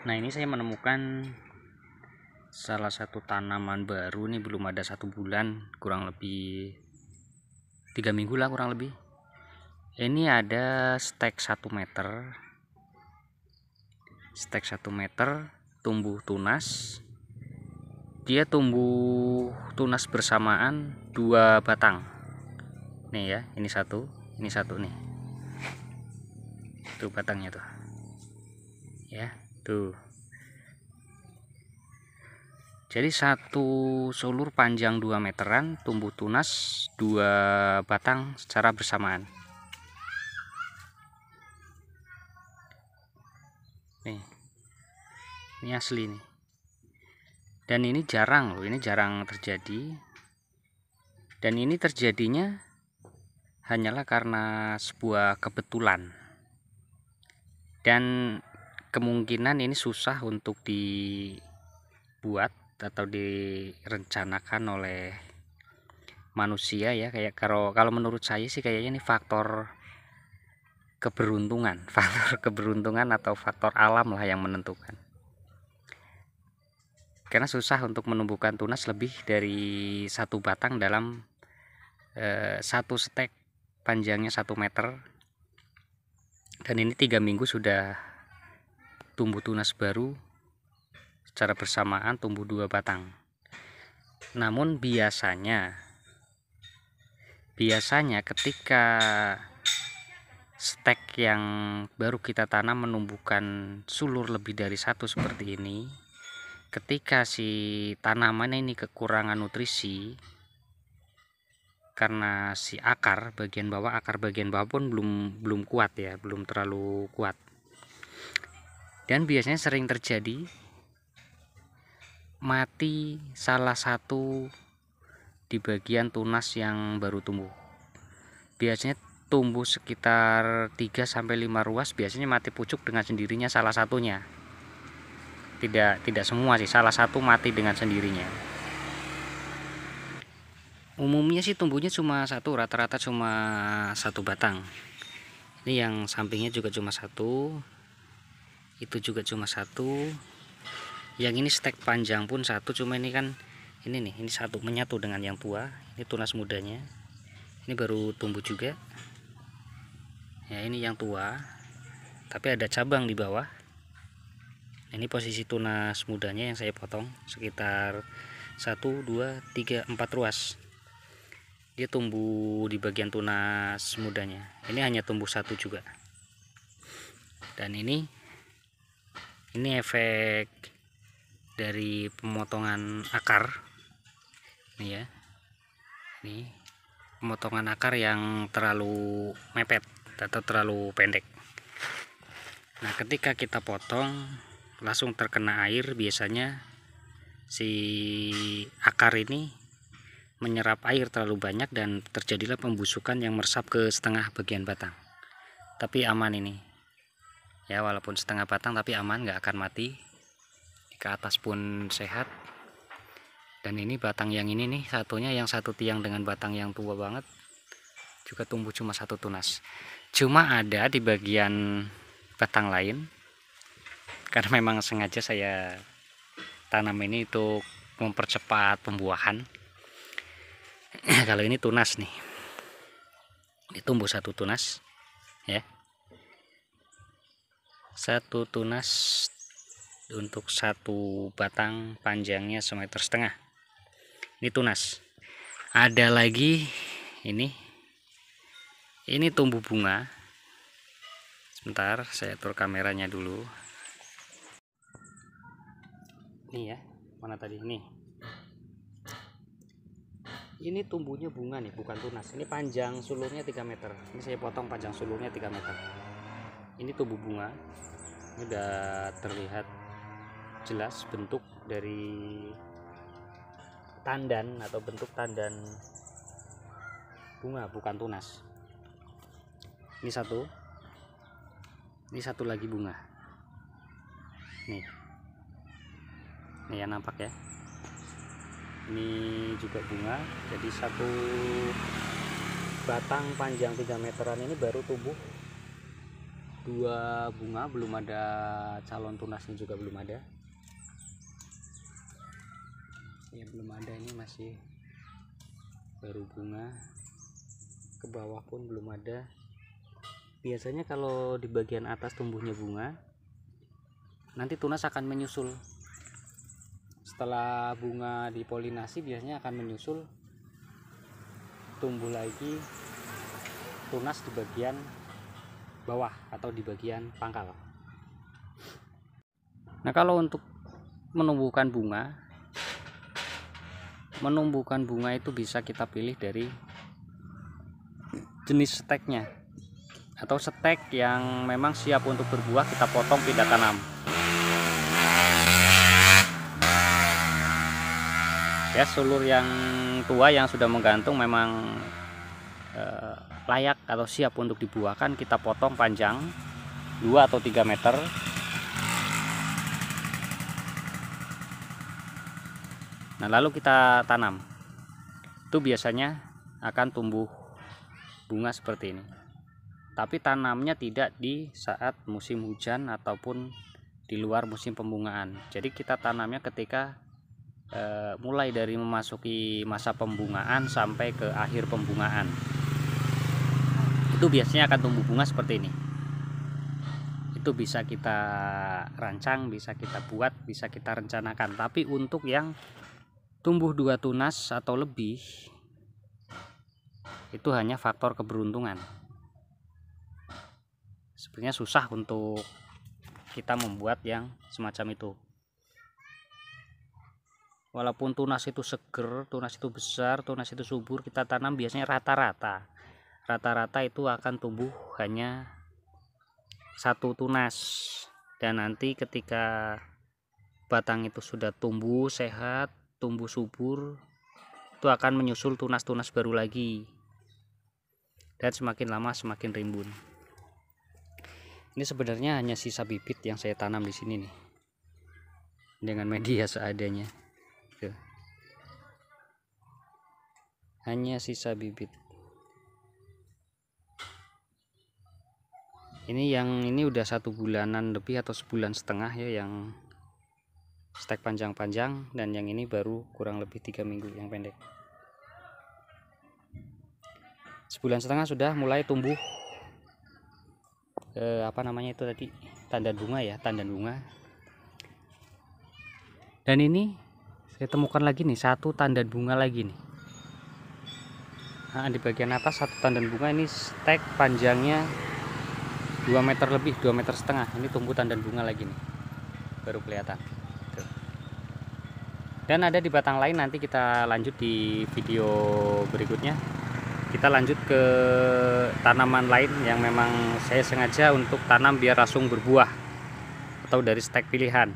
Nah, ini saya menemukan salah satu tanaman baru nih, belum ada 1 bulan, kurang lebih 3 minggu lah kurang lebih. Ini ada stek 1 meter, tumbuh tunas. Dia tumbuh tunas bersamaan 2 batang. Nih ya, ini satu nih. Tuh batangnya tuh. Ya, tuh. Jadi satu sulur panjang 2 meteran, tumbuh tunas 2 batang secara bersamaan. Nih, ini asli nih. Dan ini jarang loh, ini jarang terjadi. Dan ini terjadinya hanyalah karena sebuah kebetulan. Dan kemungkinan ini susah untuk dibuat atau direncanakan oleh manusia ya. Kayak kalau menurut saya sih kayaknya ini faktor keberuntungan atau faktor alam lah yang menentukan. Karena susah untuk menumbuhkan tunas lebih dari 1 batang dalam 1 stek panjangnya 1 meter. Dan ini 3 minggu sudah tumbuh tunas baru secara bersamaan, tumbuh 2 batang. Namun biasanya ketika stek yang baru kita tanam menumbuhkan sulur lebih dari 1 seperti ini, ketika si tanaman ini kekurangan nutrisi karena si akar bagian bawah pun belum kuat ya, belum terlalu kuat. Dan biasanya sering terjadi mati salah satu di bagian tunas yang baru tumbuh. Biasanya tumbuh sekitar 3-5 ruas, biasanya mati pucuk dengan sendirinya salah satunya. Tidak semua sih, salah satu mati dengan sendirinya. Umumnya sih tumbuhnya cuma 1, rata-rata cuma 1 batang. Ini yang sampingnya juga cuma 1, itu juga cuma 1. Yang ini stek panjang pun 1, cuma ini kan ini 1 menyatu dengan yang tua. Ini tunas mudanya, ini baru tumbuh juga ya. Ini yang tua tapi ada cabang di bawah. Ini posisi tunas mudanya yang saya potong sekitar 1, 2, 3, 4 ruas. Dia tumbuh di bagian tunas mudanya. Ini hanya tumbuh 1 juga. Dan ini efek dari pemotongan akar. Nih ya. Ini pemotongan akar yang terlalu mepet atau terlalu pendek. Nah, ketika kita potong langsung terkena air, biasanya si akar ini menyerap air terlalu banyak dan terjadilah pembusukan yang meresap ke setengah bagian batang. Tapi aman ini ya, walaupun setengah batang tapi aman, nggak akan mati. Ke atas pun sehat. Dan ini batang yang ini nih, satunya yang 1 tiang dengan batang yang tua banget, juga tumbuh cuma 1 tunas. Cuma ada di bagian batang lain, karena memang sengaja saya tanam ini untuk mempercepat pembuahan. Kalau ini tunas nih, ini tumbuh 1 tunas ya, 1 tunas untuk 1 batang panjangnya 1,5 meter. Ini tunas. Ada lagi ini tumbuh bunga. Sebentar, saya atur kameranya dulu. Nih ya, mana tadi nih. Ini tumbuhnya bunga nih, bukan tunas. Ini panjang sulurnya 3 meter. Ini saya potong panjang sulurnya 3 meter. Ini tumbuh bunga. Ini udah terlihat jelas bentuk dari tandan atau bentuk tandan bunga, bukan tunas. Ini 1. Ini 1 lagi bunga. Nih ya, nampak ya. Ini juga bunga. Jadi 1 batang panjang 3 meteran ini baru tumbuh 2 bunga, belum ada calon tunasnya juga belum ada ya, belum ada. Ini masih baru bunga, ke bawah pun belum ada. Biasanya kalau di bagian atas tumbuhnya bunga, nanti tunas akan menyusul. Setelah bunga dipolinasi biasanya akan menyusul, tumbuh lagi tunas di bagian bawah atau di bagian pangkal. Nah, kalau untuk menumbuhkan bunga itu bisa kita pilih dari jenis steknya, atau stek yang memang siap untuk berbuah kita potong pindah tanam. Ya, sulur yang tua yang sudah menggantung memang layak atau siap untuk dibuahkan, kita potong panjang 2 atau 3 meter. Nah, lalu kita tanam. Itu biasanya akan tumbuh bunga seperti ini. Tapi tanamnya tidak di saat musim hujan ataupun di luar musim pembungaan. Jadi kita tanamnya ketika mulai dari memasuki masa pembungaan sampai ke akhir pembungaan. Itu biasanya akan tumbuh bunga seperti ini. Itu bisa kita rancang, bisa kita buat, bisa kita rencanakan. Tapi untuk yang tumbuh 2 tunas atau lebih, itu hanya faktor keberuntungan. Sebenarnya susah untuk kita membuat yang semacam itu. Walaupun tunas itu seger, tunas itu besar, tunas itu subur, kita tanam biasanya rata-rata itu akan tumbuh hanya 1 tunas. Dan nanti ketika batang itu sudah tumbuh sehat, tumbuh subur, itu akan menyusul tunas-tunas baru lagi, dan semakin lama semakin rimbun. Ini sebenarnya hanya sisa bibit yang saya tanam di sini nih, dengan media seadanya. Tuh. Hanya sisa bibit. Ini udah 1 bulanan lebih atau sebulan setengah ya, yang stek panjang-panjang, dan yang ini baru kurang lebih 3 minggu yang pendek. Sebulan setengah sudah mulai tumbuh apa namanya itu tadi, tandan bunga ya, tandan bunga. Dan ini saya temukan lagi nih 1 tandan bunga lagi nih. Nah, di bagian atas 1 tandan bunga, ini stek panjangnya 2 meter lebih, 2,5 meter. Ini tumbuh tandan bunga lagi nih, baru kelihatan. Tuh. Dan ada di batang lain, nanti kita lanjut di video berikutnya. Kita lanjut ke tanaman lain yang memang saya sengaja untuk tanam biar langsung berbuah, atau dari stek pilihan.